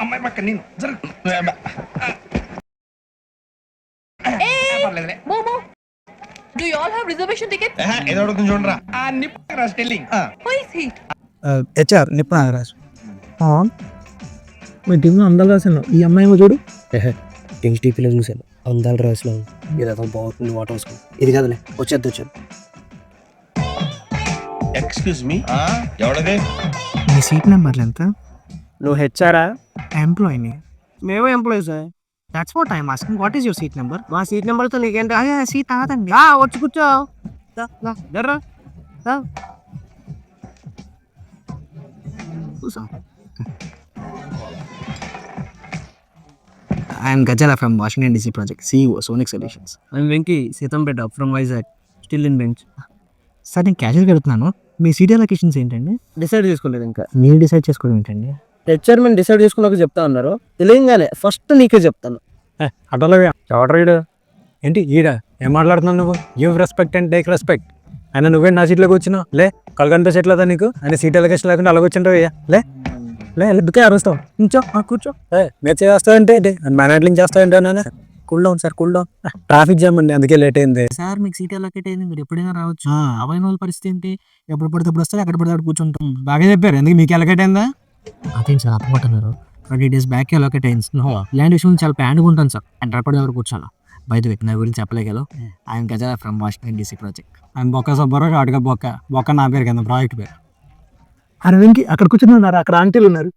అమ్మాయి పక్క నేను జరుగు. పర్లేదులే. Momo, do you all have reservation tickets? ఏదో అడుగుతుంది చూడరా. ఆ నిప్పు స్టెల్లింగ్. Who is he? HR Nipuna Nagaraj. మీ టీంలో అందాలు రాశాను. ఈ అమ్మాయి ఏమో చూడు. కింగ్స్ టీపీలో చూశాను అందాల రాసులో ఇదేదో బాగుంటుంది వాటర్ వేసుకుని ఇది కదలే వచ్చేది ఎక్స్క్యూజ్ మీ, ఎవడదే? మీ సీట్ నెంబర్లు ఎంత? నువ్వు హెచ్ఆరా? ఎంప్లాయీని. మేము employees. That's what I'm asking. What is your seat number? మా సీట్ నెంబర్తో నీకేంటి? సీట్ కాదండి. వచ్చి కూర్చో జర్రా. I'm Gazala from Washington DC project, CEO sonic solutions. I'm Venky Seethampeta from Vizag, still in bench. Sir నేను క్యాజువల్గా అడుగుతున్నాను, మీ సీట్ లొకేషన్స్ ఏంటండి? డిసైడ్ చేసుకోలేదు ఇంకా. మీరు డిసైడ్ చేసుకోవడం ఏంటండి? హెచ్ఆర్ మేము డిసైడ్ చేసుకున్నాక చెప్తా ఉన్నారు. తెలియగానే ఫస్ట్ నీకే చెప్తాను. అటోలో ఎవడరీడు ఏంటి ఈడ ఏం మాట్లాడుతున్నావు నువ్వు? Give respect and take respect. ఆయన నువ్వే నా సీట్లోకి వచ్చినావు. లే కలగంట చెట్లదా నీకు? ఆయన సీట్ ఎలకేషన్ లేకుండా అలాగొచ్చింటావు. లే లే ఎందుకే అరుస్తావు? కూర్చో కూర్చో. మీరు చేస్తావంటే మేనేజ్లింగ్ చేస్తావంటే నాన్న. Cool down sir, cool down. Traffic jam అండి, అందుకే లేట్ అయింది సార్. మీకు సీట్ అలొకేట్ అయింది, మీరు ఎప్పుడైనా రావచ్చు. అవైన వాళ్ళ పరిస్థితి ఏంటి? ఎప్పుడు పడితే అప్పుడు వస్తారు, ఎక్కడ పడితే అక్కడ కూర్చుంటాం. బాగా చెప్పారు. ఎందుకు మీకు అలకేట్ అయిందా? అదేం సార్ అప్పమంటున్నారు. 20 days బ్యాక్ అలొకేట్ అయింది. ఇలాంటి విషయం చాలా ప్యాన్గా ఉంటాను సార్. అండ్ పడి ఎవరు కూర్చోాలి. బై ద వే నా గురించి చెప్పలేగలరు. I'm Gazala from Washington DC project. ఆయన బొక్క సబ్బరు అటుగా బొక్క బొక్క నా పేరు కింద ప్రాజెక్ట్ పేరు. అరే వెంకీ అక్కడ కూర్చున్నారు, అక్కడ ఆంటీలు ఉన్నారు.